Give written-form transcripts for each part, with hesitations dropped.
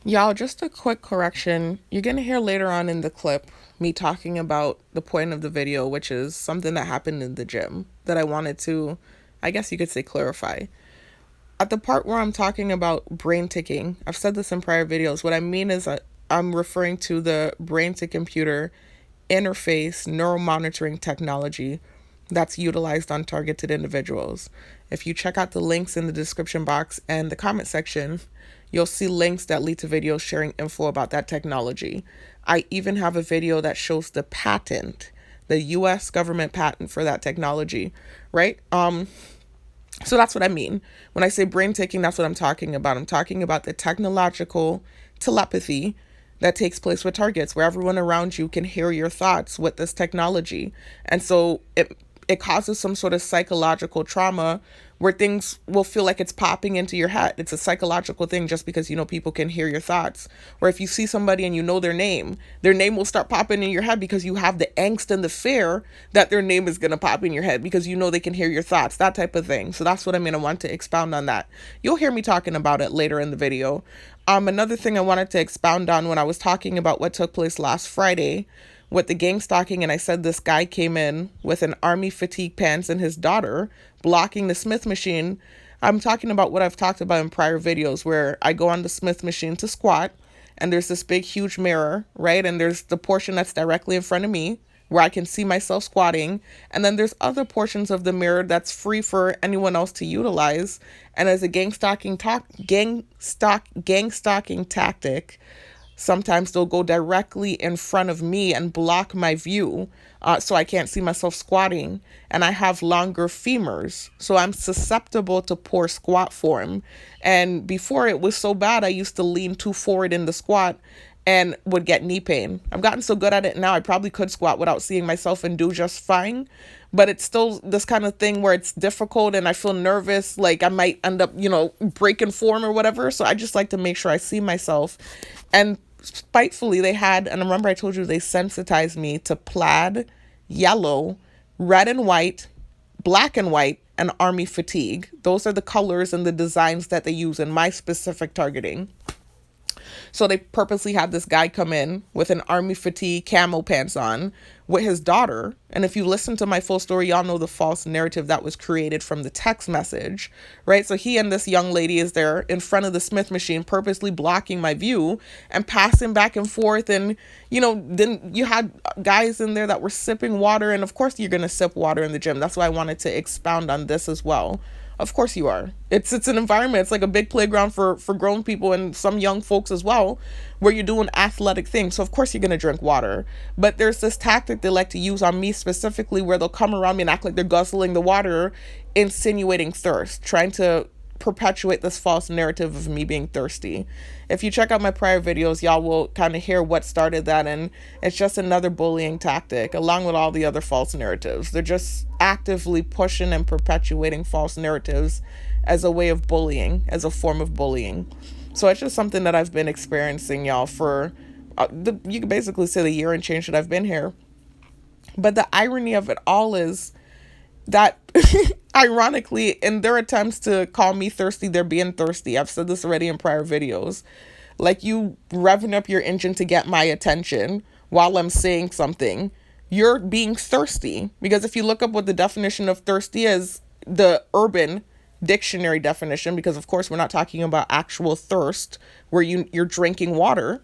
Y'all, just a quick correction. You're going to hear later on in the clip me talking about the point of the video, which is something that happened in the gym that I wanted to, I guess you could say, clarify. At the part where I'm talking about brain ticking, I've said this in prior videos. What I mean is I'm referring to the brain to computer interface neuromonitoring technology that's utilized on targeted individuals. If you check out the links in the description box and the comment section, you'll see links that lead to videos sharing info about that technology. I even have a video that shows the patent, the US government patent for that technology, right? So that's what I mean. When I say brain ticking, that's what I'm talking about. I'm talking about the technological telepathy that takes place with targets, where everyone around you can hear your thoughts with this technology. And so it causes some sort of psychological trauma where things will feel like it's popping into your head. It's a psychological thing just because, people can hear your thoughts. Or if you see somebody and you know their name will start popping in your head because you have the angst and the fear that their name is going to pop in your head because they can hear your thoughts, that type of thing. So that's what I mean. I want to expound on that. You'll hear me talking about it later in the video. Another thing I wanted to expound on when I was talking about what took place last Friday with the gang stalking, and I said this guy came in with an army fatigue pants and his daughter blocking the Smith machine. I'm talking about what I've talked about in prior videos where I go on the Smith machine to squat and there's this big huge mirror, right? And there's the portion that's directly in front of me where I can see myself squatting, and then there's other portions of the mirror that's free for anyone else to utilize. And as a gang stalking tactic, sometimes they'll go directly in front of me and block my view, so I can't see myself squatting. And I have longer femurs, so I'm susceptible to poor squat form. And before, it was so bad, I used to lean too forward in the squat and would get knee pain. I've gotten so good at it now, I probably could squat without seeing myself and do just fine. But it's still this kind of thing where it's difficult and I feel nervous, like I might end up, breaking form or whatever. So I just like to make sure I see myself. And spitefully, they had, and remember I told you they sensitized me to plaid, yellow, red and white, black and white, and army fatigue. Those are the colors and the designs that they use in my specific targeting. So they purposely had this guy come in with an army fatigue camo pants on with his daughter. And if you listen to my full story, y'all know the false narrative that was created from the text message, right? So he and this young lady is there in front of the Smith machine, purposely blocking my view and passing back and forth. And, then you had guys in there that were sipping water. And of course you're going to sip water in the gym. That's why I wanted to expound on this as well. Of course you are. It's an environment. It's like a big playground for grown people and some young folks as well, where you're doing athletic things. So of course you're gonna drink water. But there's this tactic they like to use on me specifically, where they'll come around me and act like they're guzzling the water, insinuating thirst, trying to perpetuate this false narrative of me being thirsty. If you check out my prior videos, y'all will kind of hear what started that, and it's just another bullying tactic along with all the other false narratives. They're just actively pushing and perpetuating false narratives as a way of bullying, as a form of bullying. So it's just something that I've been experiencing, y'all, for you can basically say the year and change that I've been here. But the irony of it all is that ironically, in their attempts to call me thirsty, they're being thirsty. I've said this already in prior videos. Like, you revving up your engine to get my attention while I'm saying something, you're being thirsty. Because if you look up what the definition of thirsty is, the urban dictionary definition, because of course we're not talking about actual thirst where you're drinking water.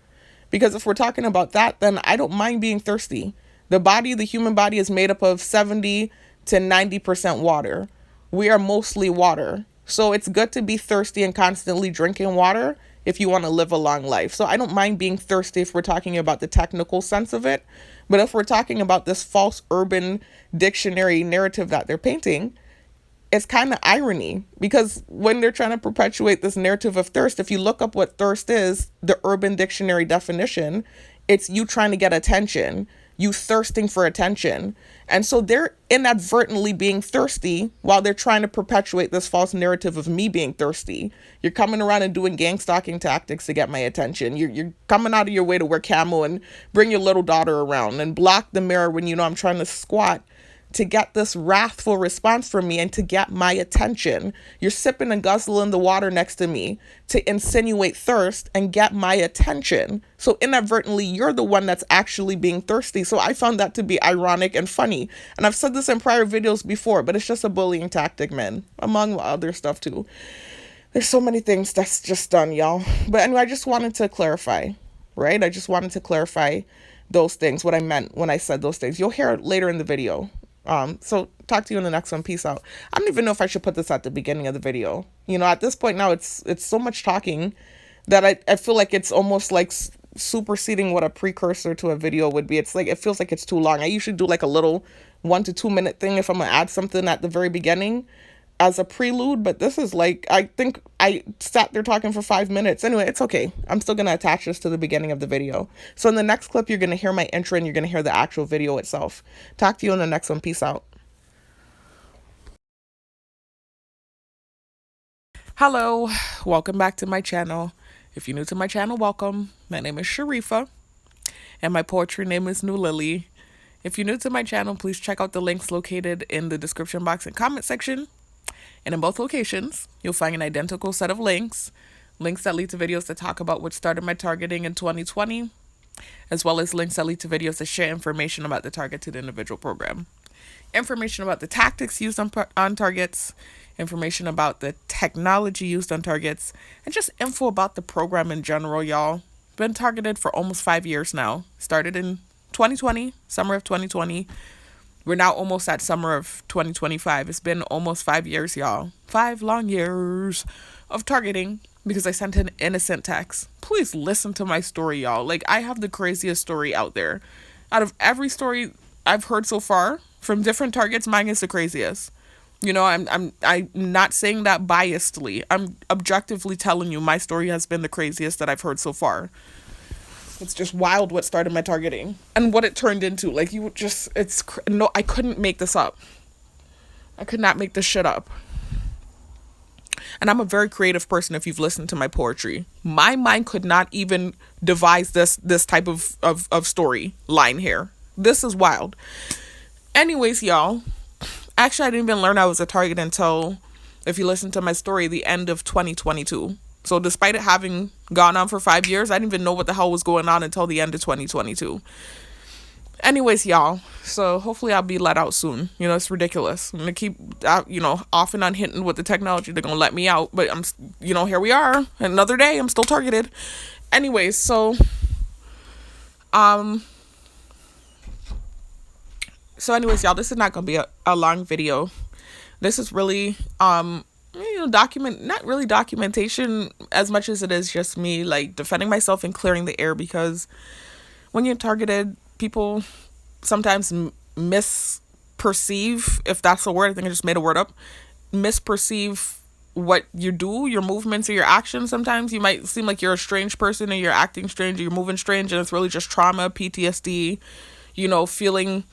Because if we're talking about that, then I don't mind being thirsty. The human body is made up of 70 to 90% water. We are mostly water. So it's good to be thirsty and constantly drinking water if you want to live a long life. So I don't mind being thirsty if we're talking about the technical sense of it. But if we're talking about this false urban dictionary narrative that they're painting, it's kind of irony, because when they're trying to perpetuate this narrative of thirst, if you look up what thirst is, the urban dictionary definition, it's you trying to get attention, you thirsting for attention. And so they're inadvertently being thirsty while they're trying to perpetuate this false narrative of me being thirsty. You're coming around and doing gang stalking tactics to get my attention. You're coming out of your way to wear camo and bring your little daughter around and block the mirror when I'm trying to squat to get this wrathful response from me and to get my attention. You're sipping and guzzling the water next to me to insinuate thirst and get my attention. So inadvertently, you're the one that's actually being thirsty. So I found that to be ironic and funny. And I've said this in prior videos before, but it's just a bullying tactic, man, among other stuff too. There's so many things that's just done, y'all. But anyway, I just wanted to clarify, right? I just wanted to clarify those things, what I meant when I said those things. You'll hear it later in the video. So talk to you in the next one. Peace out. I don't even know if I should put this at the beginning of the video. You know, at this point now, it's so much talking that I feel like it's almost like superseding what a precursor to a video would be. It's like, it feels like it's too long. I usually do like a little 1 to 2 minute thing if I'm gonna add something at the very beginning as a prelude, but this is like, I think I sat there talking for 5 minutes. Anyway, it's okay. I'm still going to attach this to the beginning of the video. So in the next clip, you're going to hear my intro and you're going to hear the actual video itself. Talk to you in the next one. Peace out. Hello, welcome back to my channel. If you're new to my channel, welcome. My name is Sharifa and my poetry name is New Lily. If you're new to my channel, please check out the links located in the description box and comment section. And in both locations, you'll find an identical set of links that lead to videos that talk about what started my targeting in 2020, as well as links that lead to videos that share information about the targeted individual program. Information about the tactics used on targets, information about the technology used on targets, and just info about the program in general, y'all. Been targeted for almost 5 years now. Started in 2020, summer of 2020. We're now almost at summer of 2025. It's been almost 5 years, y'all. 5 long years of targeting because I sent an innocent text. Please listen to my story, y'all. Like, I have the craziest story out there. Out of every story I've heard so far from different targets, mine is the craziest. You know, I'm not saying that biasedly. I'm objectively telling you my story has been the craziest that I've heard so far. It's just wild what started my targeting and what it turned into. Like, no, I couldn't make this up. I could not make this shit up. And I'm a very creative person. If you've listened to my poetry, my mind could not even devise this type of story line here. This is wild. Anyways, y'all, actually, I didn't even learn I was a target until, if you listen to my story, the end of 2022. So despite it having gone on for 5 years, I didn't even know what the hell was going on until the end of 2022. Anyways, y'all, so hopefully I'll be let out soon. You know, it's ridiculous. I'm going to keep, off and on hinting with the technology. They're going to let me out. But, here we are. Another day. I'm still targeted. Anyways, so y'all, this is not going to be a long video. This is really, not really documentation as much as it is just me like defending myself and clearing the air, because when you're targeted, people sometimes misperceive, if that's a word, I think I just made a word up, misperceive what you do, your movements or your actions. Sometimes you might seem like you're a strange person and you're acting strange or you're moving strange, and it's really just trauma, PTSD, feeling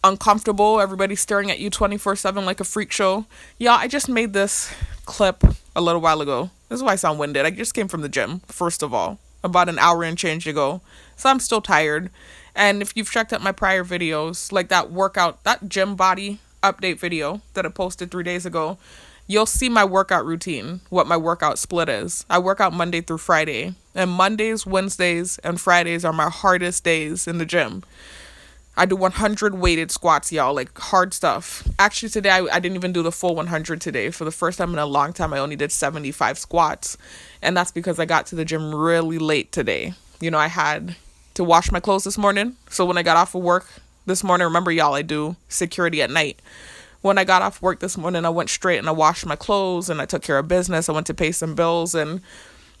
uncomfortable, everybody staring at you 24/7 like a freak show. Yeah, I just made this clip a little while ago. This is why I sound winded. I just came from the gym, first of all, about an hour and change ago, so I'm still tired. And if you've checked out my prior videos, like that gym body update video that I posted 3 days ago, you'll see my workout routine, what my workout split is. I work out Monday through Friday, and Mondays, Wednesdays, and Fridays are my hardest days in the gym. I do 100 weighted squats, y'all, like hard stuff. Actually, today, I didn't even do the full 100 today. For the first time in a long time, I only did 75 squats. And that's because I got to the gym really late today. I had to wash my clothes this morning. So when I got off of work this morning, remember, y'all, I do security at night. When I got off work this morning, I went straight and I washed my clothes and I took care of business. I went to pay some bills. And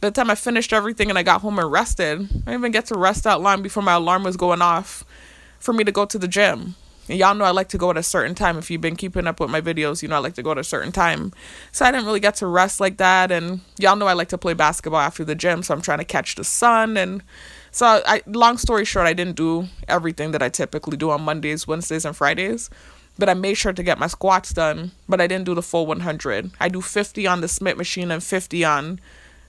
by the time I finished everything and I got home and rested, I didn't even get to rest that long before my alarm was going off for me to go to the gym. And y'all know I like to go at a certain time. If you've been keeping up with my videos, I like to go at a certain time. So I didn't really get to rest like that. And y'all know I like to play basketball after the gym, so I'm trying to catch the sun. And so long story short, I didn't do everything that I typically do on Mondays, Wednesdays, and Fridays. But I made sure to get my squats done, but I didn't do the full 100. I do 50 on the Smith machine and 50 on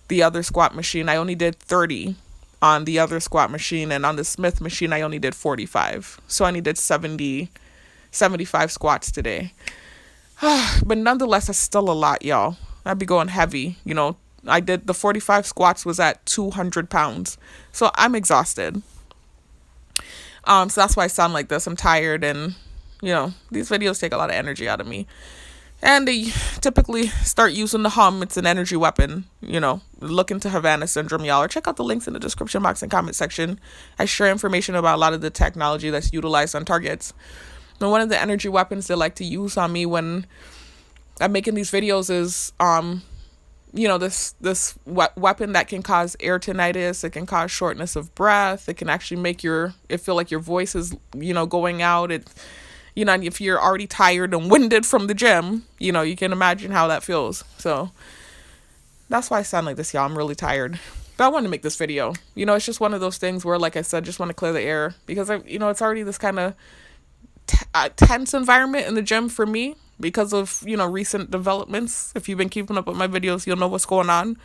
the other squat machine. I only did 30 on the other squat machine, and on the Smith machine I only did 45. So I only did 70 75 squats today. But nonetheless, that's still a lot, y'all. I'd be going heavy. I did the 45 squats was at 200 pounds. So I'm exhausted. So that's why I sound like this. I'm tired, and these videos take a lot of energy out of me. And they typically start using the hum. It's an energy weapon. Look into Havana syndrome, y'all, or check out the links in the description box and comment section. I share information about a lot of the technology that's utilized on targets. And one of the energy weapons they like to use on me when I'm making these videos is, this weapon that can cause air tinnitus. It can cause shortness of breath. It can actually make it feel like your voice is, going out. And if you're already tired and winded from the gym, you can imagine how that feels. So that's why I sound like this, y'all. I'm really tired. But I wanted to make this video. It's just one of those things where, like I said, just want to clear the air. Because, it's already this kind of tense environment in the gym for me because of, recent developments. If you've been keeping up with my videos, you'll know what's going on.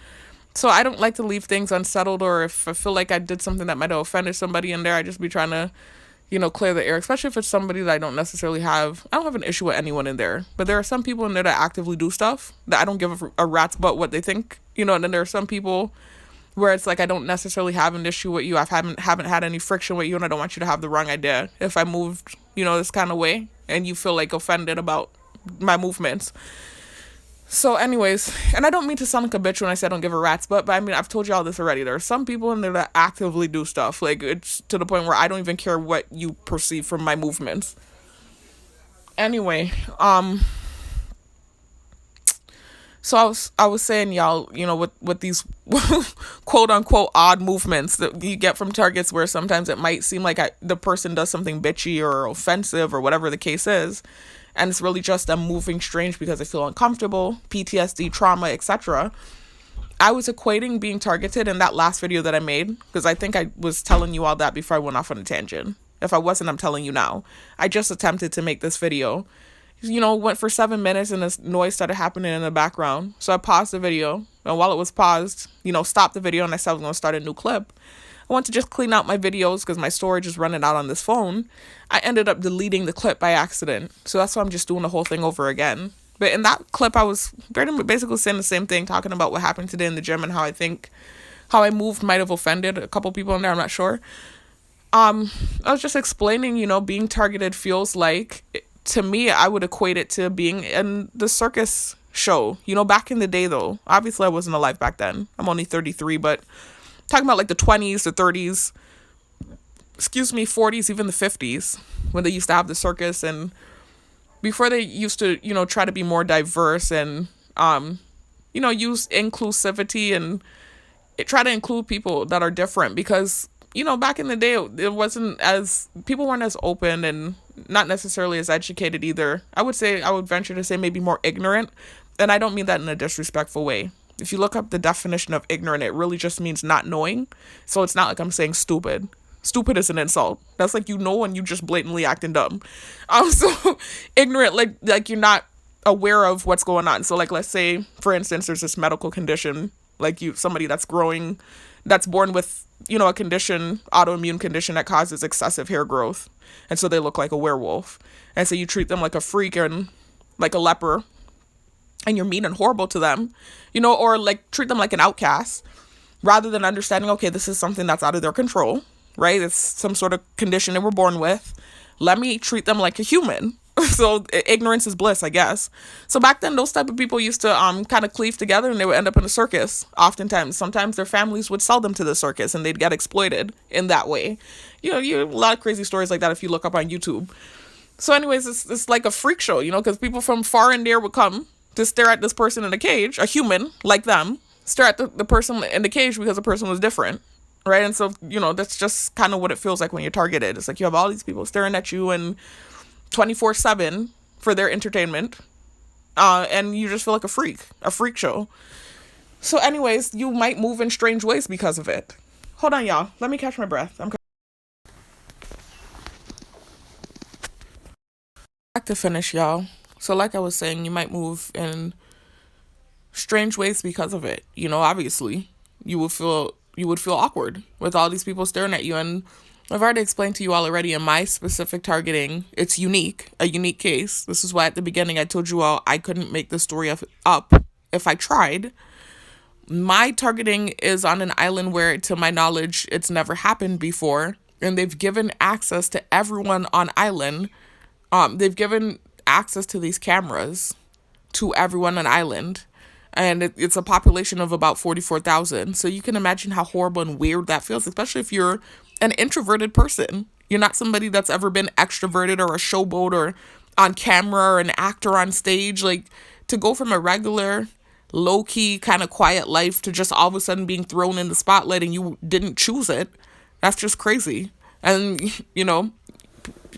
So I don't like to leave things unsettled, or if I feel like I did something that might have offended somebody in there, I just be trying to clear the air, especially if it's somebody that I don't have an issue with anyone in there. But there are some people in there that actively do stuff that I don't give a rat's butt what they think, and then there are some people where it's like, I don't necessarily have an issue with you. I haven't had any friction with you, and I don't want you to have the wrong idea if I moved, this kind of way, and you feel like offended about my movements. So anyways, and I don't mean to sound like a bitch when I say I don't give a rat's butt, but I mean, I've told you all this already. There are some people in there that actively do stuff. Like, it's to the point where I don't even care what you perceive from my movements. Anyway, so I was saying, y'all, with these quote unquote odd movements that you get from targets, where sometimes it might seem like the person does something bitchy or offensive or whatever the case is. And it's really just them moving strange because they feel uncomfortable, PTSD, trauma, etc. I was equating being targeted in that last video that I made, because I think I was telling you all that before I went off on a tangent. If I wasn't, I'm telling you now. I just attempted to make this video. Went for 7 minutes and this noise started happening in the background. So I paused the video. And while it was paused, stopped the video, and I said I was going to start a new clip. I want to just clean out my videos because my storage is running out on this phone. I ended up deleting the clip by accident. So that's why I'm just doing the whole thing over again. But in that clip, I was basically saying the same thing, talking about what happened today in the gym and how I moved might have offended a couple people in there. I'm not sure. I was just explaining, being targeted feels like, to me, I would equate it to being in the circus show. Back in the day, though. Obviously, I wasn't alive back then. I'm only 33, but talking about like the 20s, the 30s, 40s, even the 50s, when they used to have the circus, and before they used to, try to be more diverse and, use inclusivity and try to include people that are different, because, back in the day, people weren't as open and not necessarily as educated either. I would venture to say maybe more ignorant, and I don't mean that in a disrespectful way. If you look up the definition of ignorant, it really just means not knowing. So it's not like I'm saying stupid. Stupid is an insult. That's like, and you just blatantly acting dumb. So ignorant, like you're not aware of what's going on. So like, let's say, for instance, there's this medical condition, like somebody that's born with, a condition, autoimmune condition that causes excessive hair growth. And so they look like a werewolf. And so you treat them like a freak and like a leper. And you're mean and horrible to them, or like treat them like an outcast, rather than understanding, okay, this is something that's out of their control, right? It's some sort of condition they were born with. Let me treat them like a human. So ignorance is bliss, I guess. So back then, those type of people used to kind of cleave together, and they would end up in a circus. Oftentimes, sometimes their families would sell them to the circus, and they'd get exploited in that way. You a lot of crazy stories like that if you look up on YouTube. So anyways, it's like a freak show, because people from far and near would come to stare at this person in a cage, a human like them, stare at the person in the cage because the person was different, right? And so, that's just kind of what it feels like when you're targeted. It's like you have all these people staring at you and 24/7 for their entertainment, and you just feel like a freak show. So anyways, you might move in strange ways because of it. Hold on, y'all. Let me catch my breath. I'm back to finish, y'all. So like I was saying, you might move in strange ways because of it. Obviously, you would feel awkward with all these people staring at you. And I've already explained to you all already in my specific targeting, it's unique, a unique case. This is why at the beginning I told you all I couldn't make the story up if I tried. My targeting is on an island where, to my knowledge, it's never happened before. And they've given access to everyone on island. They've given access to these cameras to everyone on island. And it's a population of about 44,000. So you can imagine how horrible and weird that feels, especially if you're an introverted person. You're not somebody that's ever been extroverted or a showboat or on camera or an actor on stage. Like, to go from a regular, low-key, kind of quiet life to just all of a sudden being thrown in the spotlight and you didn't choose it, that's just crazy. And,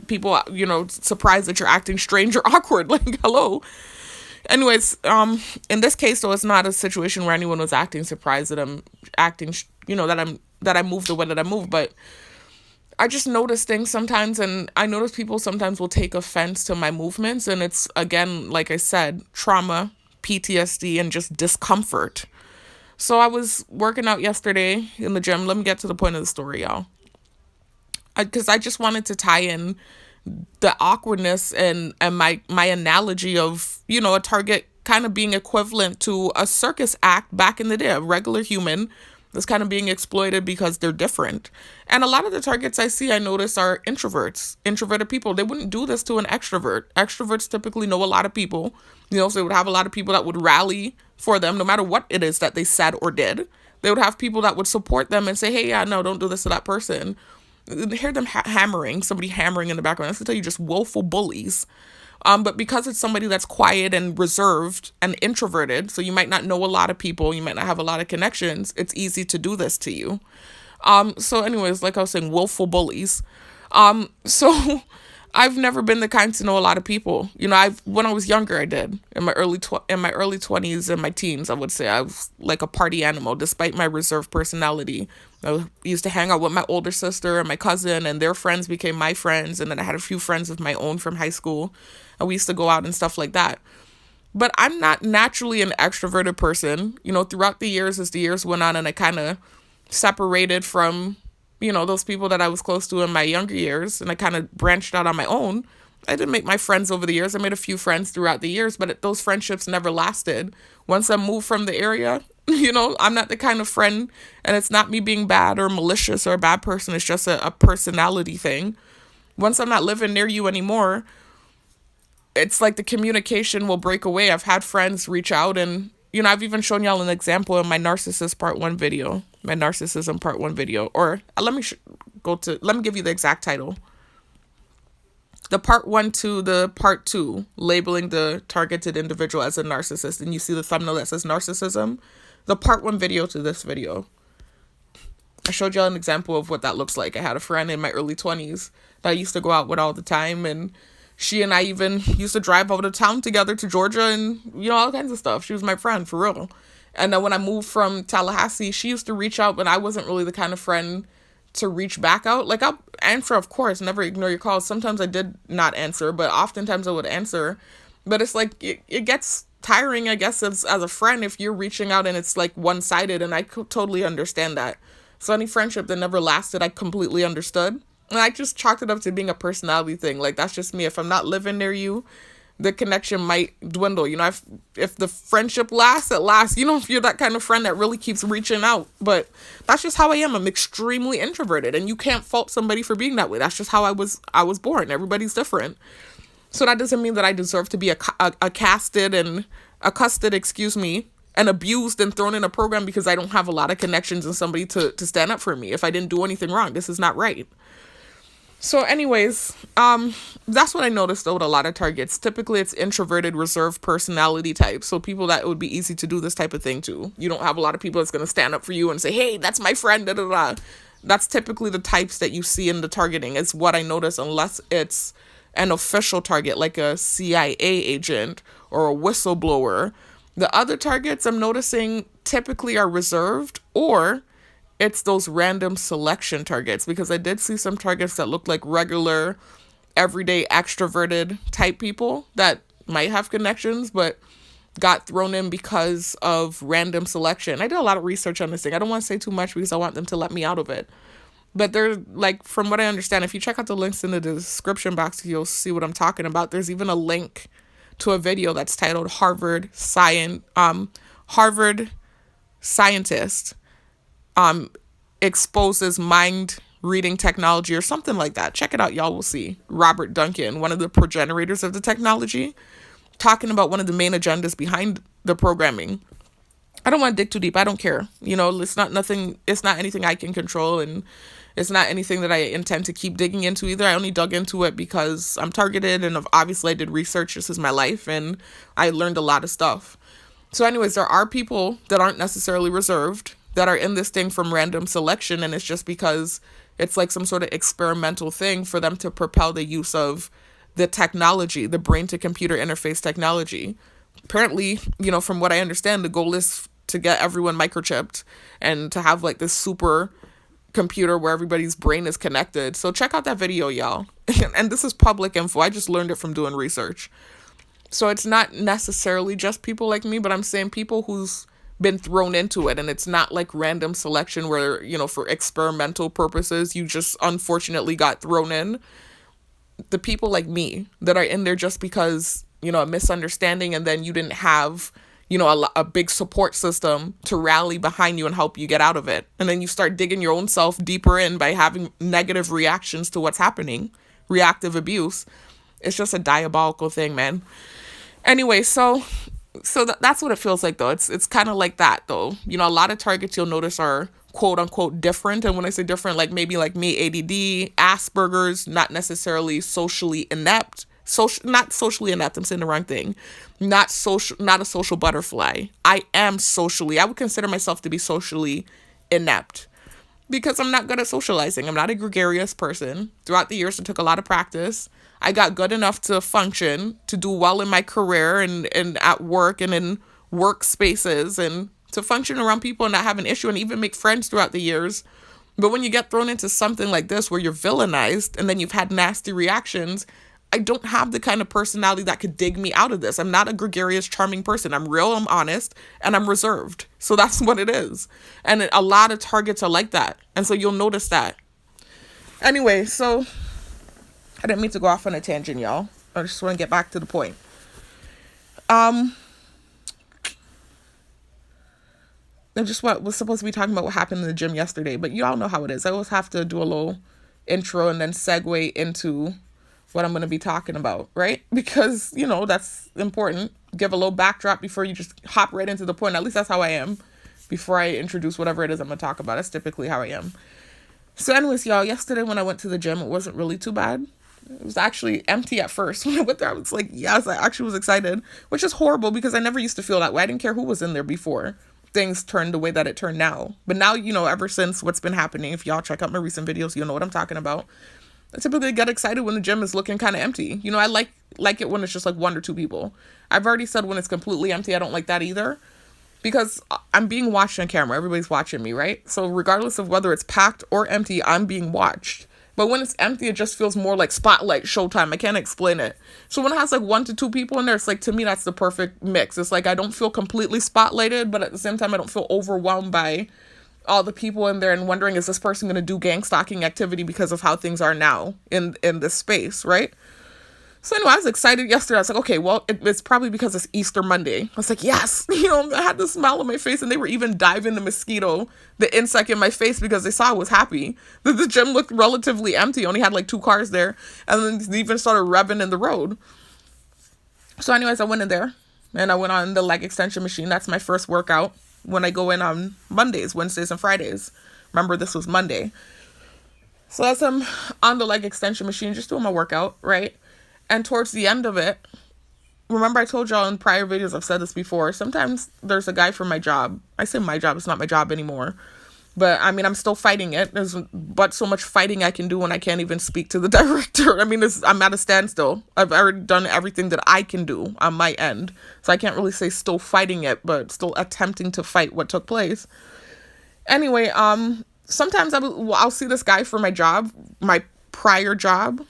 people, surprised that you're acting strange or awkward. Like, hello. Anyways, in this case, though, it's not a situation where anyone was acting surprised that I'm acting, that I moved the way that I moved, but I just notice things sometimes, and I notice people sometimes will take offense to my movements, and it's, again, like I said, trauma, PTSD, and just discomfort. So I was working out yesterday in the gym. Let me get to the point of the story, y'all. Because I just wanted to tie in the awkwardness and my analogy of, a target kind of being equivalent to a circus act back in the day, a regular human that's kind of being exploited because they're different. And a lot of the targets I notice are introverted people. They wouldn't do this to an extrovert. Extroverts typically know a lot of people, so they would have a lot of people that would rally for them no matter what it is that they said or did. They would have people that would support them and say, hey, yeah, no, don't do this to that person. Hear them somebody hammering in the background. That's to tell you, just willful bullies. But because it's somebody that's quiet and reserved and introverted, so you might not know a lot of people, you might not have a lot of connections, it's easy to do this to you. So anyways, like I was saying, willful bullies. So I've never been the kind to know a lot of people. When I was younger, I did. In my early 20s and my teens, I would say I was like a party animal, despite my reserved personality. I used to hang out with my older sister and my cousin, and their friends became my friends. And then I had a few friends of my own from high school, and we used to go out and stuff like that. But I'm not naturally an extroverted person. Throughout the years, as the years went on, and I kind of separated from those people that I was close to in my younger years, and I kind of branched out on my own. I didn't make my friends over the years. I made a few friends throughout the years, but those friendships never lasted. Once I moved from the area, I'm not the kind of friend, and it's not me being bad or malicious or a bad person. It's just a personality thing. Once I'm not living near you anymore, it's like the communication will break away. I've had friends reach out, and I've even shown y'all an example in my narcissism part 1 video. Or let me give you the exact title. The part 1 to the part 2, labeling the targeted individual as a narcissist. And you see the thumbnail that says narcissism. The part 1 video to this video. I showed y'all an example of what that looks like. I had a friend in my early 20s that I used to go out with all the time, and she and I even used to drive out of town together to Georgia and, all kinds of stuff. She was my friend, for real. And then when I moved from Tallahassee, she used to reach out, but I wasn't really the kind of friend to reach back out. Like, I'll answer, of course, never ignore your calls. Sometimes I did not answer, but oftentimes I would answer. But it's like, it gets tiring, I guess, as a friend if you're reaching out and it's like one-sided, and I totally understand that. So any friendship that never lasted, I completely understood. And I just chalked it up to being a personality thing. Like, that's just me. If I'm not living near you, the connection might dwindle. If the friendship lasts, it lasts. If you're that kind of friend that really keeps reaching out. But that's just how I am. I'm extremely introverted, and you can't fault somebody for being that way. That's just how I was born. Everybody's different. So that doesn't mean that I deserve to be accosted and abused and thrown in a program because I don't have a lot of connections and somebody to stand up for me. If I didn't do anything wrong, this is not right. So anyways, that's what I noticed though with a lot of targets. Typically it's introverted, reserved personality types. So people that it would be easy to do this type of thing to. You don't have a lot of people that's going to stand up for you and say, hey, that's my friend, da da da. That's typically the types that you see in the targeting. It's what I notice, unless it's an official target like a CIA agent or a whistleblower. The other targets I'm noticing typically are reserved, or it's those random selection targets, because I did see some targets that look like regular, everyday, extroverted type people that might have connections, but got thrown in because of random selection. I did a lot of research on this thing. I don't want to say too much because I want them to let me out of it. But they're like, from what I understand, if you check out the links in the description box, you'll see what I'm talking about. There's even a link to a video that's titled Harvard scientist exposes mind reading technology or something like that. Check it out, y'all will see. Robert Duncan, one of the progenitors of the technology, talking about one of the main agendas behind the programming. I don't want to dig too deep. I don't care. It's not anything I can control, and it's not anything that I intend to keep digging into either. I only dug into it because I'm targeted, and obviously I did research. This is my life, and I learned a lot of stuff. So anyways, there are people that aren't necessarily reserved that are in this thing from random selection, and it's just because it's like some sort of experimental thing for them to propel the use of the technology, the brain to computer interface technology. Apparently, from what I understand, the goal is to get everyone microchipped and to have like this super computer where everybody's brain is connected. So check out that video, y'all. And this is public info. I just learned it from doing research. So it's not necessarily just people like me, but I'm saying people who's been thrown into it, and it's not like random selection where, for experimental purposes, you just unfortunately got thrown in. The people like me that are in there just because, a misunderstanding, and then you didn't have, a big support system to rally behind you and help you get out of it. And then you start digging your own self deeper in by having negative reactions to what's happening, reactive abuse. It's just a diabolical thing, man. Anyway, so that's what it feels like, though. It's kind of like that, though. A lot of targets you'll notice are quote unquote different. And when I say different, like maybe like me, ADD, Asperger's, not necessarily socially inept. Not socially inept, I'm saying the wrong thing. Not a social butterfly. I would consider myself to be socially inept because I'm not good at socializing. I'm not a gregarious person. Throughout the years, it took a lot of practice. I got good enough to function, to do well in my career and at work and in workspaces, and to function around people and not have an issue and even make friends throughout the years. But when you get thrown into something like this where you're villainized and then you've had nasty reactions, I don't have the kind of personality that could dig me out of this. I'm not a gregarious, charming person. I'm real, I'm honest, and I'm reserved. So that's what it is. And a lot of targets are like that. And so you'll notice that. Anyway, so I didn't mean to go off on a tangent, y'all. I just want to get back to the point. I just was supposed to be talking about what happened in the gym yesterday, but you all know how it is. I always have to do a little intro and then segue into what I'm going to be talking about, right? Because, that's important. Give a little backdrop before you just hop right into the point. At least that's how I am before I introduce whatever it is I'm going to talk about. That's typically how I am. So anyways, y'all, yesterday when I went to the gym, it wasn't really too bad. It was actually empty at first. When I went there, I was like, yes, I actually was excited, which is horrible because I never used to feel that way. I didn't care who was in there before things turned the way that it turned now. But now, ever since what's been happening, if y'all check out my recent videos, you'll know what I'm talking about. I typically get excited when the gym is looking kind of empty. I like it when it's just like one or two people. I've already said when it's completely empty, I don't like that either. Because I'm being watched on camera. Everybody's watching me, right? So regardless of whether it's packed or empty, I'm being watched. But when it's empty, it just feels more like spotlight showtime. I can't explain it. So when it has like 1 to 2 people in there, it's like, to me, that's the perfect mix. It's like I don't feel completely spotlighted, but at the same time, I don't feel overwhelmed by all the people in there and wondering, is this person going to do gang stalking activity because of how things are now in this space, right? So anyway, I was excited yesterday. I was like, okay, well, it's probably because it's Easter Monday. I was like, yes, I had this smile on my face, and they were even diving the mosquito, the insect in my face, because they saw I was happy. The gym looked relatively empty, only had like 2 cars there, and then they even started revving in the road. So anyways, I went in there, and I went on the leg extension machine. That's my first workout when I go in on Mondays, Wednesdays, and Fridays. Remember, this was Monday. So as I'm on the leg extension machine, just doing my workout, right? And towards the end of it, remember I told y'all in prior videos, I've said this before, sometimes there's a guy from my job. I say my job, it's not my job anymore. But I mean, I'm still fighting it. There's but so much fighting I can do when I can't even speak to the director. I mean, I'm at a standstill. I've already done everything that I can do on my end. So I can't really say still fighting it, but still attempting to fight what took place. Anyway, sometimes I'll see this guy for my job, my prior job,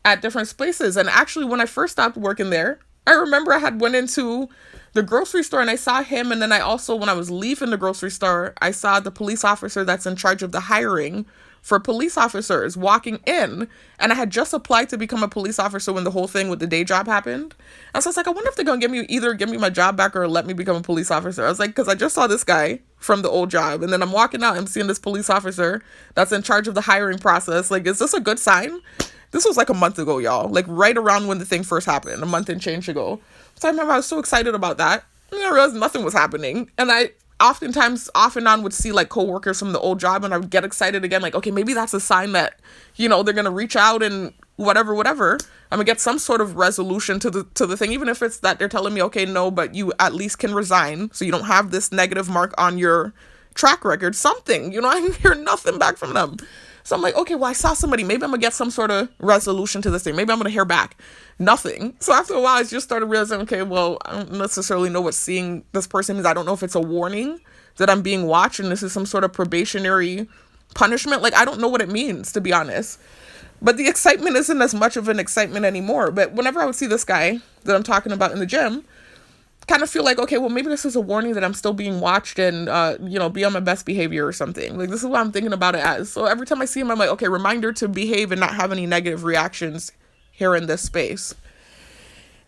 at different places. And actually, when I first stopped working there, I remember I had went into the grocery store and I saw him. And then I also, when I was leaving the grocery store, I saw the police officer that's in charge of the hiring for police officers walking in. And I had just applied to become a police officer when the whole thing with the day job happened. And so I was like, I wonder if they're going to give me my job back or let me become a police officer. I was like, because I just saw this guy from the old job. And then I'm walking out and seeing this police officer that's in charge of the hiring process. Like, is this a good sign? This was like a month ago, y'all. Like right around when the thing first happened, a month and change ago. So I remember I was so excited about that. And I realized nothing was happening. And I oftentimes, off and on, would see like coworkers from the old job, and I would get excited again. Like, okay, maybe that's a sign that, they're going to reach out and whatever. I'm going to get some sort of resolution to the thing, even if it's that they're telling me, okay, no, but you at least can resign. So you don't have this negative mark on your track record, something, I didn't hear nothing back from them. So I'm like, okay, well, I saw somebody. Maybe I'm going to get some sort of resolution to this thing. Maybe I'm going to hear back. Nothing. So after a while, I just started realizing, okay, well, I don't necessarily know what seeing this person is. I don't know if it's a warning that I'm being watched and this is some sort of probationary punishment. Like, I don't know what it means, to be honest. But the excitement isn't as much of an excitement anymore. But whenever I would see this guy that I'm talking about in the gym, kind of feel like, okay, well, maybe this is a warning that I'm still being watched and, be on my best behavior or something. Like, this is what I'm thinking about it as. So every time I see him, I'm like, okay, reminder to behave and not have any negative reactions here in this space.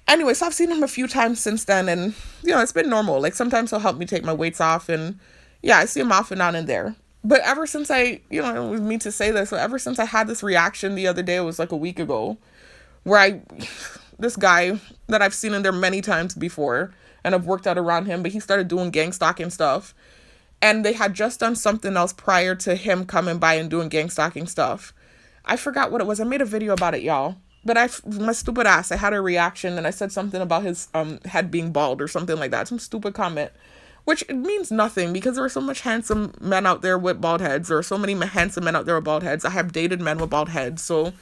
Anyway, so I've seen him a few times since then, and, it's been normal. Like, sometimes he'll help me take my weights off, and, yeah, I see him off and on in there. But ever since I don't mean to say this, but ever since I had this reaction the other day, it was like a week ago, where this guy that I've seen in there many times before, and I've worked out around him, but he started doing gang stalking stuff. And they had just done something else prior to him coming by and doing gang stalking stuff. I forgot what it was. I made a video about it, y'all. But my stupid ass, I had a reaction and I said something about his head being bald or something like that. Some stupid comment, which it means nothing because there are so much handsome men out there with bald heads. There are so many handsome men out there with bald heads. I have dated men with bald heads. So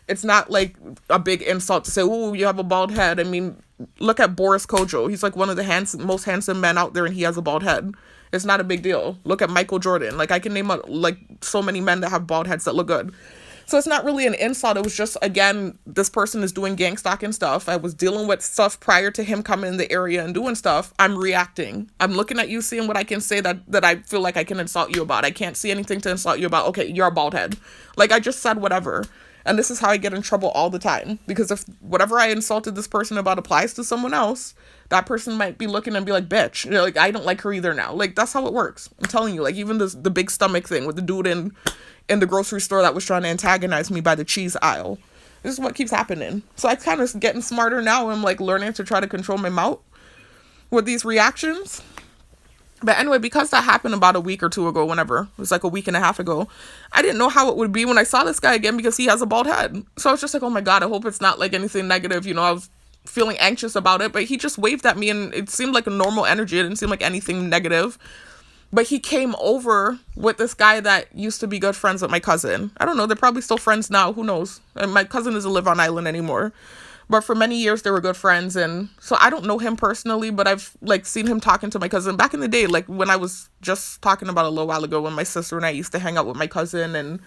it's not like a big insult to say, oh, you have a bald head. I mean, look at Boris Kojo. He's like one of the most handsome men out there and he has a bald head. It's not a big deal. Look at Michael Jordan. Like, I can name like so many men that have bald heads that look good. So it's not really an insult. It was just, again, this person is doing gang stalking stuff. I was dealing with stuff prior to him coming in the area and doing stuff. I'm reacting. I'm looking at you, seeing what I can say that I feel like I can insult you about. I can't see anything to insult you about. Okay, you're a bald head. Like, I just said whatever. And this is how I get in trouble all the time. Because if whatever I insulted this person about applies to someone else, that person might be looking and be like, bitch, like, I don't like her either now. Like, that's how it works. I'm telling you, like, even the big stomach thing with the dude in the grocery store that was trying to antagonize me by the cheese aisle. This is what keeps happening. So I kind of getting smarter now. I'm like learning to try to control my mouth with these reactions. But anyway, because that happened about a week or two ago, whenever, it was like a week and a half ago, I didn't know how it would be when I saw this guy again because he has a bald head. So I was just like, oh my God, I hope it's not like anything negative. I was feeling anxious about it, but he just waved at me and it seemed like a normal energy. It didn't seem like anything negative. But he came over with this guy that used to be good friends with my cousin. I don't know. They're probably still friends now. Who knows? And my cousin doesn't live on island anymore. But for many years, they were good friends. And so I don't know him personally, but I've like seen him talking to my cousin back in the day. Like when I was just talking about a little while ago when my sister and I used to hang out with my cousin and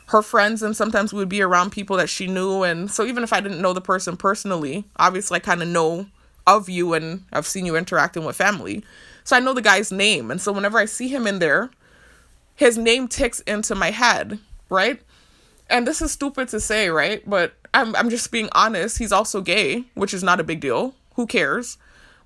her friends. And sometimes we would be around people that she knew. And so even if I didn't know the person personally, obviously I kind of know of you and I've seen you interacting with family. So I know the guy's name. And so whenever I see him in there, his name ticks into my head, right? And this is stupid to say, right? But I'm just being honest. He's also gay, which is not a big deal. Who cares?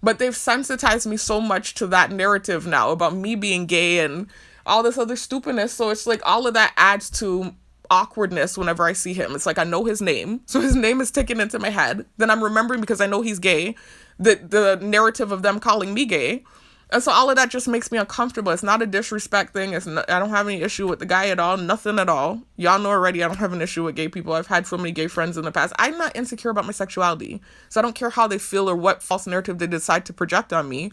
But they've sensitized me so much to that narrative now about me being gay and all this other stupidness. So it's like all of that adds to awkwardness whenever I see him. It's like I know his name. So his name is ticking into my head. Then I'm remembering because I know he's gay, the narrative of them calling me gay. And so all of that just makes me uncomfortable. It's not a disrespect thing. I don't have any issue with the guy at all. Nothing at all. Y'all know already I don't have an issue with gay people. I've had so many gay friends in the past. I'm not insecure about my sexuality. So I don't care how they feel or what false narrative they decide to project on me.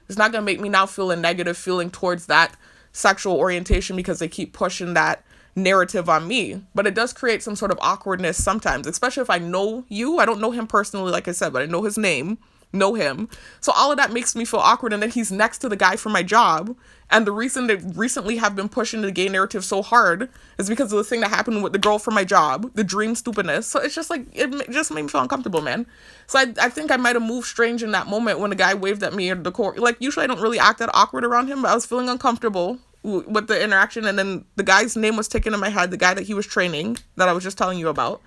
It's not going to make me now feel a negative feeling towards that sexual orientation because they keep pushing that narrative on me. But it does create some sort of awkwardness sometimes, especially if I know you. I don't know him personally, like I said, but I know his name. Know him. So all of that makes me feel awkward. And then he's next to the guy from my job. And the reason they recently have been pushing the gay narrative so hard is because of the thing that happened with the girl from my job, the dream stupidness. So it's just like, it just made me feel uncomfortable, man. So I think I might have moved strange in that moment when the guy waved at me at the court. Like, usually I don't really act that awkward around him, but I was feeling uncomfortable with the interaction. And then the guy's name was ticking in my head, the guy that he was training that I was just telling you about.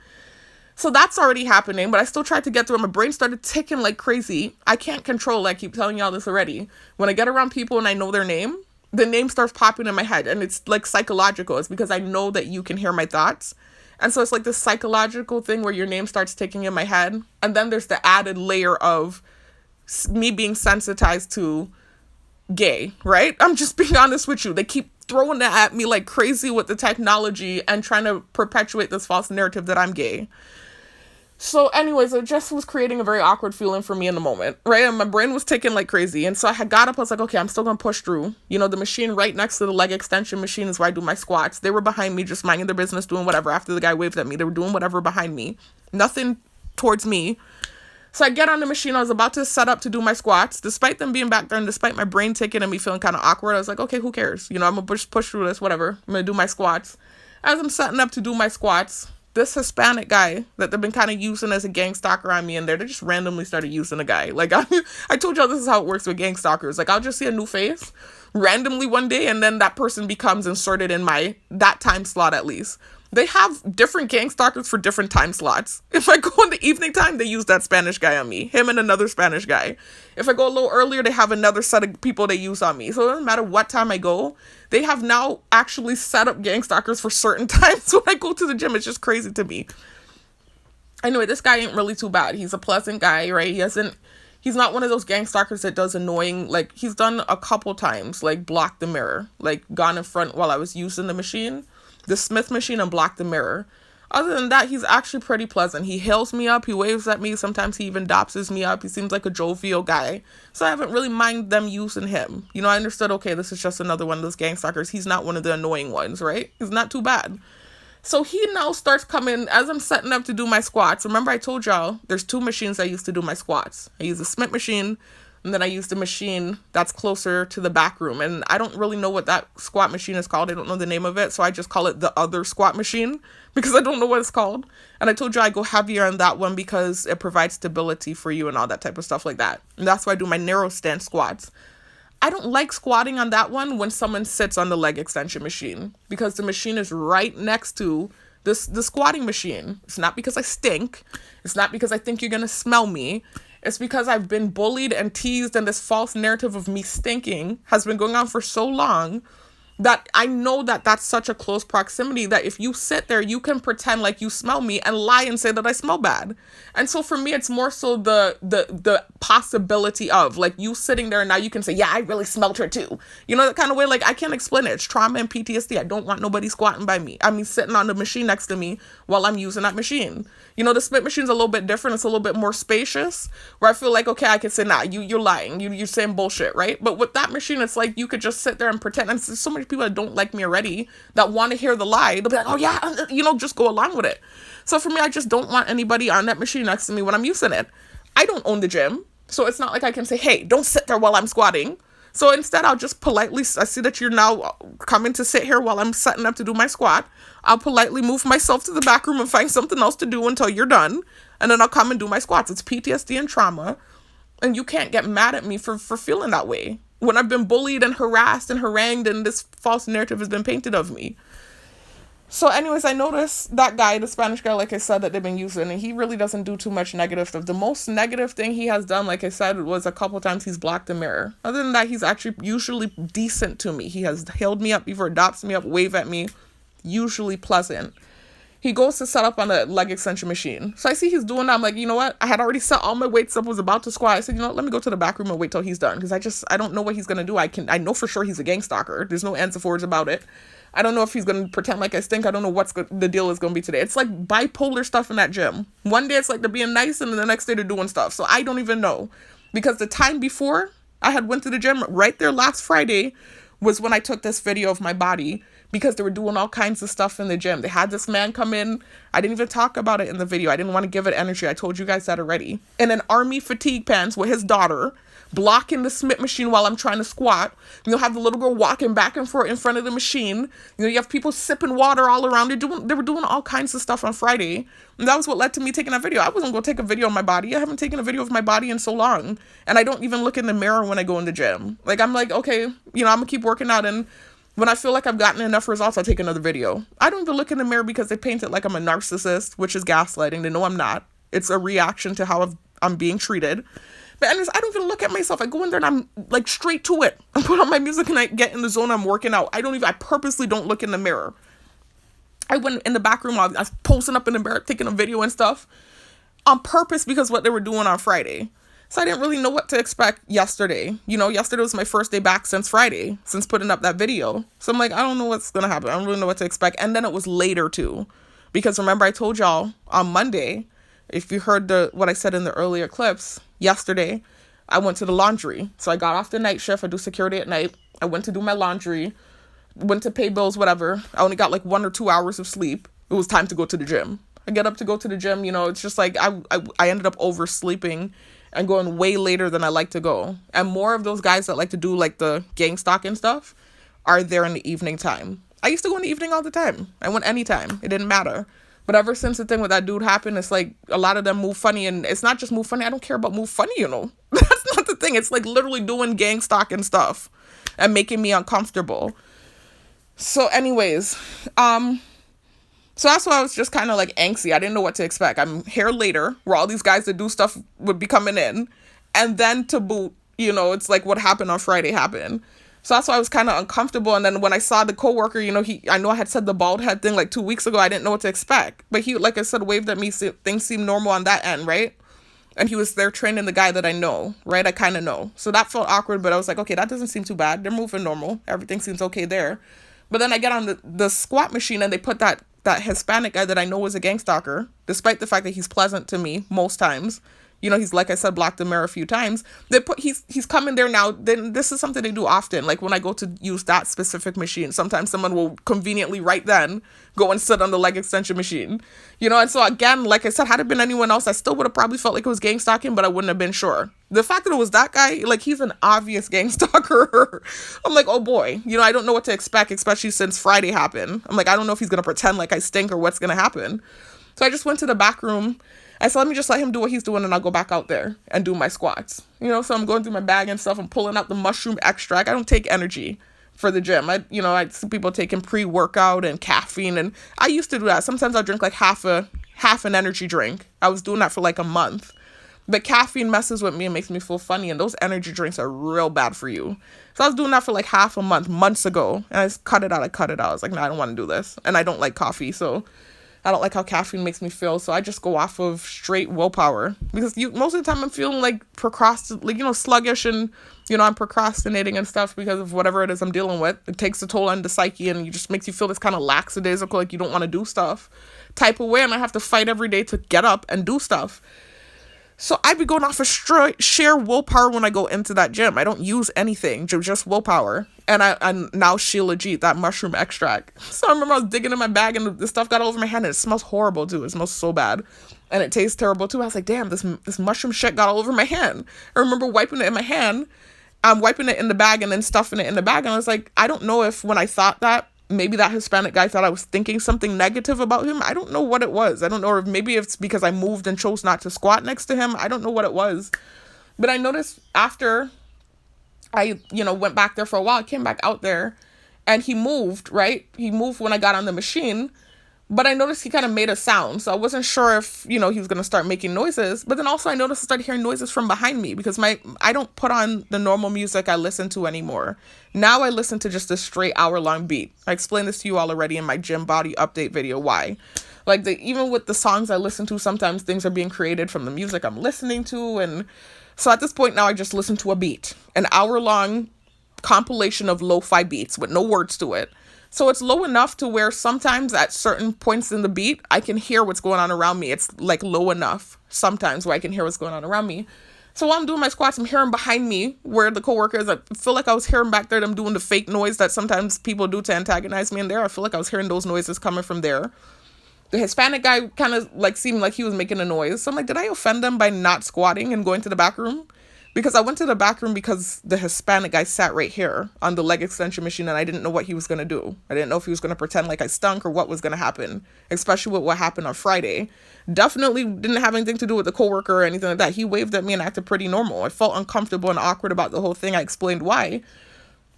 So that's already happening, but I still tried to get through it. My brain started ticking like crazy. I can't control, I keep telling y'all this already. When I get around people and I know their name, the name starts popping in my head, and it's like psychological. It's because I know that you can hear my thoughts. And so it's like this psychological thing where your name starts ticking in my head. And then there's the added layer of me being sensitized to gay, right? I'm just being honest with you. They keep throwing that at me like crazy with the technology and trying to perpetuate this false narrative that I'm gay. So anyways, it just was creating a very awkward feeling for me in the moment, right? And my brain was ticking like crazy. And so I had got up, I was like, okay, I'm still going to push through. You know, the machine right next to the leg extension machine is where I do my squats. They were behind me, just minding their business, doing whatever. After the guy waved at me, they were doing whatever behind me. Nothing towards me. So I get on the machine. I was about to set up to do my squats. Despite them being back there and despite my brain ticking and me feeling kind of awkward, I was like, okay, who cares? You know, I'm going to push through this, whatever. I'm going to do my squats. As I'm setting up to do my squats, this Hispanic guy that they've been kind of using as a gang stalker on me in there, they just randomly started using a guy. Like, I told y'all this is how it works with gang stalkers. Like, I'll just see a new face randomly one day, and then that person becomes inserted in that time slot at least. They have different gang stalkers for different time slots. If I go in the evening time, they use that Spanish guy on me. Him and another Spanish guy. If I go a little earlier, they have another set of people they use on me. So it doesn't matter what time I go. They have now actually set up gang stalkers for certain times when I go to the gym. It's just crazy to me. Anyway, this guy ain't really too bad. He's a pleasant guy, right? He's not one of those gang stalkers that does annoying, like, he's done a couple times, like, block the mirror. Like, gone in front while I was using the machine. The Smith machine, and block the mirror. Other than that, he's actually pretty pleasant. He hails me up. He waves at me. Sometimes he even dopses me up. He seems like a jovial guy. So I haven't really minded them using him. You know, I understood, okay, this is just another one of those gang stalkers. He's not one of the annoying ones, right? He's not too bad. So he now starts coming as I'm setting up to do my squats. Remember I told y'all there's two machines I used to do my squats. I use the Smith machine, and then I use the machine that's closer to the back room. And I don't really know what that squat machine is called. I don't know the name of it. So I just call it the other squat machine because I don't know what it's called. And I told you I go heavier on that one because it provides stability for you and all that type of stuff like that. And that's why I do my narrow stance squats. I don't like squatting on that one when someone sits on the leg extension machine because the machine is right next to the squatting machine. It's not because I stink. It's not because I think you're going to smell me. It's because I've been bullied and teased, and this false narrative of me stinking has been going on for so long that I know that that's such a close proximity that if you sit there, you can pretend like you smell me and lie and say that I smell bad. And so for me, it's more so the possibility of like you sitting there and now you can say, yeah, I really smelled her too. You know, that kind of way, like I can't explain it. It's trauma and PTSD. I don't want nobody squatting by me. I mean, sitting on the machine next to me while I'm using that machine. You know, the Smith machine's a little bit different. It's a little bit more spacious where I feel like, okay, I can say, nah, you're lying. You're saying bullshit, right? But with that machine, it's like you could just sit there and pretend. And there's so many people that don't like me already that want to hear the lie. They'll be like, oh yeah, you know, just go along with it. So for me, I just don't want anybody on that machine next to me when I'm using it. I don't own the gym. So it's not like I can say, hey, don't sit there while I'm squatting. So instead, I'll just politely, I see that you're now coming to sit here while I'm setting up to do my squat. I'll politely move myself to the back room and find something else to do until you're done. And then I'll come and do my squats. It's PTSD and trauma. And you can't get mad at me for feeling that way when I've been bullied and harassed and harangued and this false narrative has been painted of me. So anyways, I noticed that guy, the Spanish guy, like I said, that they've been using, and he really doesn't do too much negative stuff. The most negative thing he has done, like I said, was a couple times he's blocked the mirror. Other than that, he's actually usually decent to me. He has hailed me up before, adopts me up, wave at me, usually pleasant. He goes to set up on a leg extension machine. So I see he's doing that. I'm like, you know what? I had already set all my weights up, was about to squat. I said, you know what? Let me go to the back room and wait till he's done. Because I don't know what he's going to do. I know for sure he's a gang stalker. There's no ands or forwards about it. I don't know if he's going to pretend like I stink. I don't know what the deal is going to be today. It's like bipolar stuff in that gym. One day it's like they're being nice and then the next day they're doing stuff. So I don't even know. Because the time before I had went to the gym, right there last Friday, was when I took this video of my body because they were doing all kinds of stuff in the gym. They had this man come in. I didn't even talk about it in the video. I didn't want to give it energy. I told you guys that already. In an army fatigue pants with his daughter, blocking the Smith machine while I'm trying to squat. You'll have the little girl walking back and forth in front of the machine. You have people sipping water all around. They were doing all kinds of stuff on Friday. And that was what led to me taking that video. I wasn't going to take a video of my body. I haven't taken a video of my body in so long. And I don't even look in the mirror when I go in the gym. Like, I'm like, okay, I'm going to keep working out. And When I feel like I've gotten enough results, I take another video. I don't even look in the mirror because they paint it like I'm a narcissist, which is gaslighting. They know I'm not. It's a reaction to how I'm being treated. But anyways, I don't even look at myself. I go in there and I'm like straight to it. I put on my music and I get in the zone. I'm working out. I purposely don't look in the mirror. I went in the back room. I was posting up in the mirror, taking a video and stuff on purpose because what they were doing on Friday. So I didn't really know what to expect yesterday. Yesterday was my first day back since Friday, since putting up that video. So I'm like, I don't know what's going to happen. I don't really know what to expect. And then it was later too. Because remember I told y'all on Monday, if you heard what I said in the earlier clips, yesterday, I went to the laundry. So I got off the night shift. I do security at night. I went to do my laundry, went to pay bills, whatever. I only got like 1 or 2 hours of sleep. It was time to go to the gym. I get up to go to the gym. It's just like I ended up oversleeping and going way later than I like to go. And more of those guys that like to do like the gang stalking stuff are there in the evening time. I used to go in the evening all the time. I went anytime. It didn't matter. But ever since the thing with that dude happened, it's like a lot of them move funny. And it's not just move funny. I don't care about move funny, That's not the thing. It's like literally doing gang stalking stuff and making me uncomfortable. So anyways, so that's why I was just kind of like angsty. I didn't know what to expect. I'm here later where all these guys that do stuff would be coming in. And then to boot, it's like what happened on Friday happened. So that's why I was kind of uncomfortable. And then when I saw the coworker, I know I had said the bald head thing like 2 weeks ago. I didn't know what to expect. But he, like I said, waved at me. So things seemed normal on that end, right? And he was there training the guy that I know, right? I kind of know. So that felt awkward. But I was like, okay, that doesn't seem too bad. They're moving normal. Everything seems okay there. But then I get on the squat machine and they put that Hispanic guy that I know is a gang stalker, despite the fact that he's pleasant to me most times. He's, like I said, blocked the mirror a few times. He's coming there now. Then this is something they do often. Like when I go to use that specific machine, sometimes someone will conveniently right then go and sit on the leg extension machine. And so again, like I said, had it been anyone else, I still would have probably felt like it was gang stalking, but I wouldn't have been sure. The fact that it was that guy, like he's an obvious gang stalker. I'm like, oh boy, I don't know what to expect, especially since Friday happened. I'm like, I don't know if he's going to pretend like I stink or what's going to happen. So I just went to the back room. I said, let me just let him do what he's doing and I'll go back out there and do my squats. So I'm going through my bag and stuff. I'm pulling out the mushroom extract. I don't take energy for the gym. I see people taking pre-workout and caffeine, and I used to do that. Sometimes I'll drink like half an energy drink. I was doing that for like a month. But caffeine messes with me and makes me feel funny, and those energy drinks are real bad for you. So I was doing that for like half a month, months ago, and I just cut it out. I was like, no, I don't want to do this. And I don't like coffee, so I don't like how caffeine makes me feel, so I just go off of straight willpower. Because most of the time I'm feeling like sluggish, and I'm procrastinating and stuff because of whatever it is I'm dealing with. It takes a toll on the psyche, and it just makes you feel this kind of lackadaisical, like you don't want to do stuff type of way, and I have to fight every day to get up and do stuff. So I'd be going off of sheer willpower when I go into that gym. I don't use anything, just willpower. And I now Sheila G, that mushroom extract. So I remember I was digging in my bag and the stuff got all over my hand, and it smells horrible too. It smells so bad. And it tastes terrible too. I was like, damn, this mushroom shit got all over my hand. I remember wiping it in my hand. I'm wiping it in the bag and then stuffing it in the bag. And I was like, I don't know if when I thought that, maybe that Hispanic guy thought I was thinking something negative about him. I don't know what it was. I don't know if maybe it's because I moved and chose not to squat next to him. I don't know what it was. But I noticed after I, went back there for a while, I came back out there and he moved, right? He moved when I got on the machine, but I noticed he kind of made a sound. So I wasn't sure if, he was going to start making noises. But then also I noticed I started hearing noises from behind me because I don't put on the normal music I listen to anymore. Now I listen to just a straight hour-long beat. I explained this to you all already in my gym body update video. Why? Like even with the songs I listen to, sometimes things are being created from the music I'm listening to. And so at this point now I just listen to a beat, an hour-long compilation of lo-fi beats with no words to it. So it's low enough to where sometimes at certain points in the beat, I can hear what's going on around me. It's like low enough sometimes where I can hear what's going on around me. So while I'm doing my squats, I'm hearing behind me where the coworker is. I feel like I was hearing back there them doing the fake noise that sometimes people do to antagonize me in there. I feel like I was hearing those noises coming from there. The Hispanic guy kind of like seemed like he was making a noise. So I'm like, did I offend them by not squatting and going to the back room? Because I went to the back room because the Hispanic guy sat right here on the leg extension machine and I didn't know what he was going to do. I didn't know if he was going to pretend like I stunk or what was going to happen, especially with what happened on Friday. Definitely didn't have anything to do with the coworker or anything like that. He waved at me and acted pretty normal. I felt uncomfortable and awkward about the whole thing. I explained why.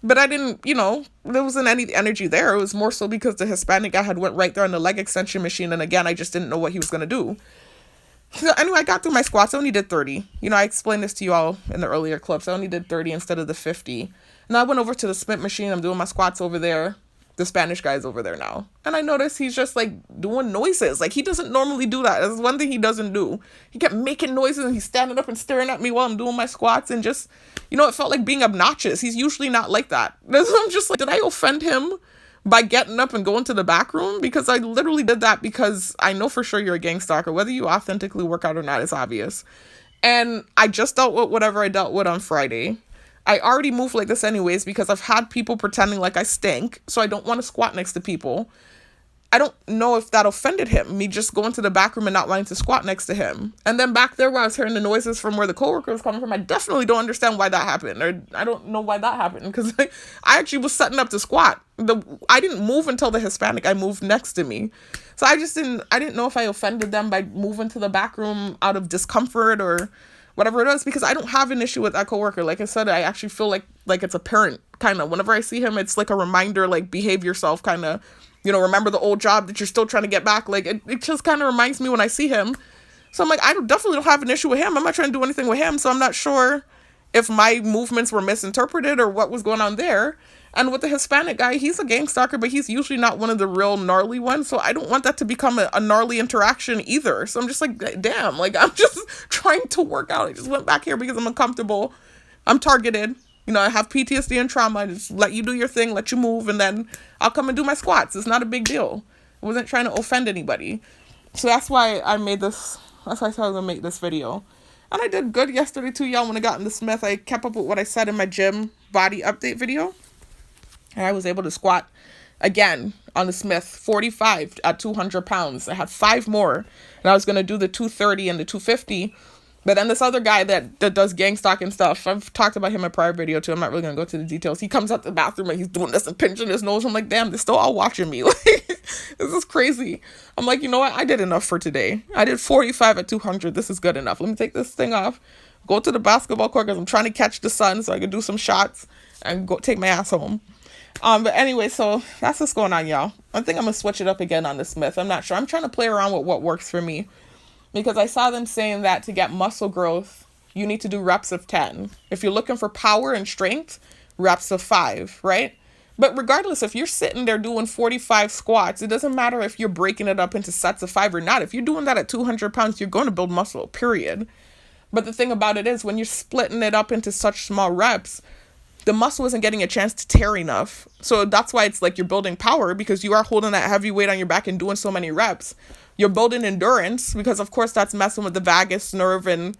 But I didn't, there wasn't any energy there. It was more so because the Hispanic guy had went right there on the leg extension machine. And again, I just didn't know what he was going to do. So anyway, I got through my squats. I only did 30. I explained this to you all in the earlier clips. I only did 30 instead of the 50. And I went over to the Smith machine. I'm doing my squats over there. The Spanish guy's over there now. And I noticed he's just like doing noises. Like he doesn't normally do that. That's one thing he doesn't do. He kept making noises and he's standing up and staring at me while I'm doing my squats and just, it felt like being obnoxious. He's usually not like that. I'm just like, did I offend him by getting up and going to the back room? Because I literally did that because I know for sure you're a gang stalker. Whether you authentically work out or not is obvious. And I just dealt with whatever I dealt with on Friday. I already move like this anyways because I've had people pretending like I stink, so I don't want to squat next to people. I don't know if that offended him, me just going to the back room and not wanting to squat next to him. And then back there where I was hearing the noises from where the coworker was coming from, I definitely don't understand why that happened. Or I don't know why that happened because I actually was setting up to squat. I didn't move until the Hispanic guy moved next to me. So I didn't know if I offended them by moving to the back room out of discomfort or whatever it is, because I don't have an issue with that coworker. Like I said, I actually feel like it's a parent, kind of. Whenever I see him, it's like a reminder, like, behave yourself, kind of, remember the old job that you're still trying to get back. Like, it just kind of reminds me when I see him. So I'm like, definitely don't have an issue with him. I'm not trying to do anything with him. So I'm not sure if my movements were misinterpreted or what was going on there. And with the Hispanic guy, he's a gang stalker, but he's usually not one of the real gnarly ones. So I don't want that to become a gnarly interaction either. So I'm just like, damn, like, I'm just trying to work out. I just went back here because I'm uncomfortable. I'm targeted. I have PTSD and trauma. I just let you do your thing, let you move, and then I'll come and do my squats. It's not a big deal. I wasn't trying to offend anybody. So that's why I made this. That's why I said I was going to make this video. And I did good yesterday too, y'all. When I got in the Smith, I kept up with what I said in my gym body update video. And I was able to squat again on the Smith 45 at 200 pounds. I had 5 more. And I was going to do the 230 and the 250. But then this other guy that does gang stalking stuff, I've talked about him in a prior video too. I'm not really going to go to the details. He comes out the bathroom and he's doing this and pinching his nose. I'm like, damn, they're still all watching me. Like, this is crazy. I'm like, you know what? I did enough for today. I did 45 at 200. This is good enough. Let me take this thing off, go to the basketball court because I'm trying to catch the sun so I can do some shots and go take my ass home. But anyway, so that's what's going on, y'all. I think I'm going to switch it up again on the Smith. I'm not sure. I'm trying to play around with what works for me. Because I saw them saying that to get muscle growth, you need to do reps of 10. If you're looking for power and strength, reps of 5, right? But regardless, if you're sitting there doing 45 squats, it doesn't matter if you're breaking it up into sets of 5 or not. If you're doing that at 200 pounds, you're going to build muscle, period. But the thing about it is when you're splitting it up into such small reps, the muscle isn't getting a chance to tear enough. So that's why it's like you're building power because you are holding that heavy weight on your back and doing so many reps. You're building endurance because, of course, that's messing with the vagus nerve and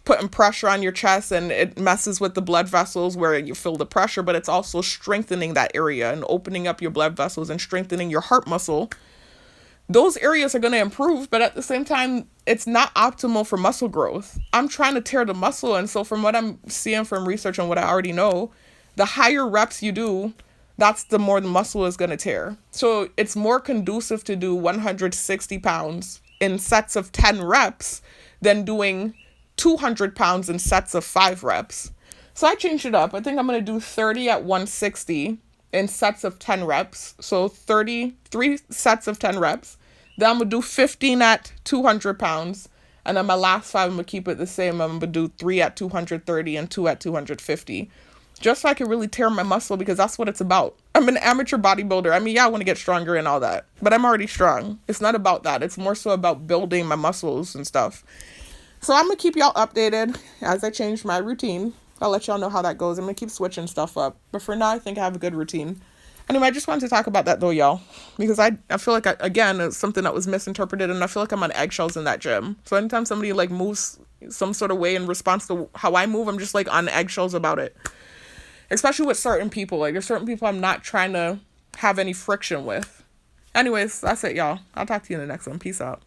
putting pressure on your chest, and it messes with the blood vessels where you feel the pressure, but it's also strengthening that area and opening up your blood vessels and strengthening your heart muscle. Those areas are going to improve, but at the same time, it's not optimal for muscle growth. I'm trying to tear the muscle, and so from what I'm seeing from research and what I already know, the higher reps you do, that's the more the muscle is going to tear. So it's more conducive to do 160 pounds in sets of 10 reps than doing 200 pounds in sets of 5 reps. So I changed it up. I think I'm going to do 30 at 160 in sets of 10 reps. So 3 sets of 10 reps. Then I'm going to do 15 at 200 pounds. And then my last 5, I'm going to keep it the same. I'm going to do 3 at 230 and 2 at 250. Just so I can really tear my muscle because that's what it's about. I'm an amateur bodybuilder. I mean, yeah, I want to get stronger and all that. But I'm already strong. It's not about that. It's more so about building my muscles and stuff. So I'm going to keep y'all updated as I change my routine. I'll let y'all know how that goes. I'm going to keep switching stuff up. But for now, I think I have a good routine. Anyway, I just wanted to talk about that though, y'all. Because I feel like, again, it's something that was misinterpreted. And I feel like I'm on eggshells in that gym. So anytime somebody like moves some sort of way in response to how I move, I'm just like on eggshells about it. Especially with certain people. Like there's certain people I'm not trying to have any friction with. Anyways, that's it, y'all. I'll talk to you in the next one. Peace out.